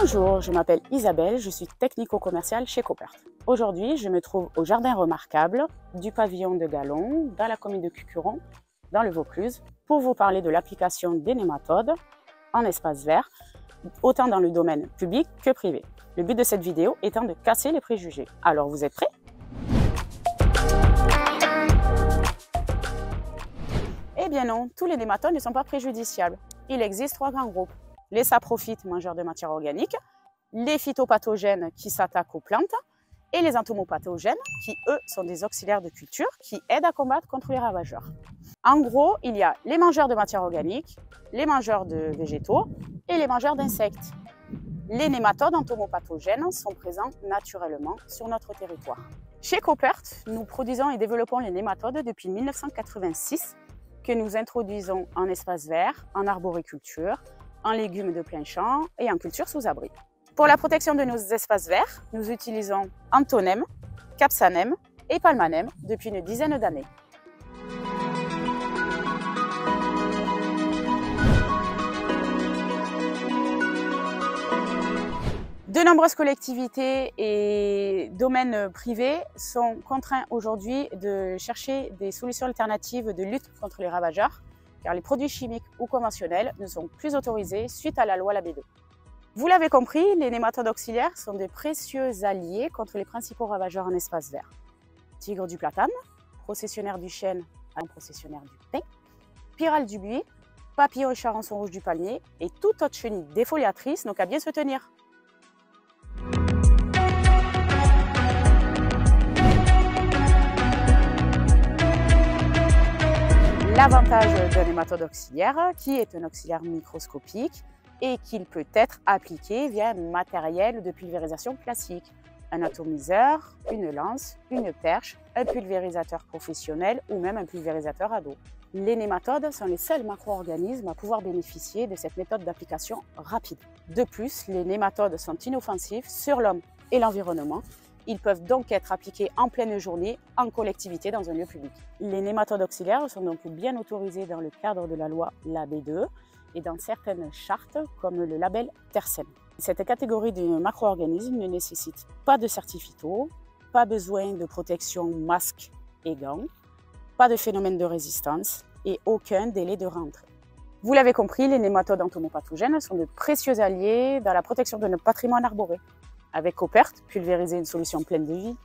Bonjour, je m'appelle Isabelle, je suis technico-commerciale chez Coopert. Aujourd'hui, je me trouve au jardin remarquable du pavillon de Gallon, dans la commune de Cucuron, dans le Vaucluse, pour vous parler de l'application des nématodes en espace vert, autant dans le domaine public que privé. Le but de cette vidéo étant de casser les préjugés. Alors, vous êtes prêts? Eh bien non, tous les nématodes ne sont pas préjudiciables. Il existe trois grands groupes. Les saprophytes, mangeurs de matière organique, les phytopathogènes qui s'attaquent aux plantes et les entomopathogènes qui, eux, sont des auxiliaires de culture qui aident à combattre contre les ravageurs. En gros, il y a les mangeurs de matière organique, les mangeurs de végétaux et les mangeurs d'insectes. Les nématodes entomopathogènes sont présents naturellement sur notre territoire. Chez Coopert, nous produisons et développons les nématodes depuis 1986 que nous introduisons en espace vert, en arboriculture, en légumes de plein champ et en culture sous abri. Pour la protection de nos espaces verts, nous utilisons Antonème, Capsanème et Palmanème depuis une dizaine d'années. De nombreuses collectivités et domaines privés sont contraints aujourd'hui de chercher des solutions alternatives de lutte contre les ravageurs, car les produits chimiques ou conventionnels ne sont plus autorisés suite à la loi Labé 2. Vous l'avez compris, les nématodes auxiliaires sont de précieux alliés contre les principaux ravageurs en espace vert. Tigre du platane, processionnaire du chêne, processionnaire du pin, pyrale du buis, papillon et charançon rouge du palmier et toute autre chenille défoliatrice n'a qu'à bien se tenir. L'avantage d'un nématode auxiliaire, qui est un auxiliaire microscopique et qu'il peut être appliqué via un matériel de pulvérisation classique, un atomiseur, une lance, une perche, un pulvérisateur professionnel ou même un pulvérisateur à dos. Les nématodes sont les seuls macro-organismes à pouvoir bénéficier de cette méthode d'application rapide. De plus, les nématodes sont inoffensifs sur l'homme et l'environnement. Ils peuvent donc être appliqués en pleine journée, en collectivité, dans un lieu public. Les nématodes auxiliaires sont donc bien autorisés dans le cadre de la loi Labé 2 et dans certaines chartes, comme le label Tercem. Cette catégorie de macro-organismes ne nécessite pas de certificat, pas besoin de protection masque et gants, pas de phénomène de résistance et aucun délai de rentrée. Vous l'avez compris, les nématodes entomopathogènes sont de précieux alliés dans la protection de notre patrimoine arboré. Avec Coopert, pulvériser une solution pleine de vie.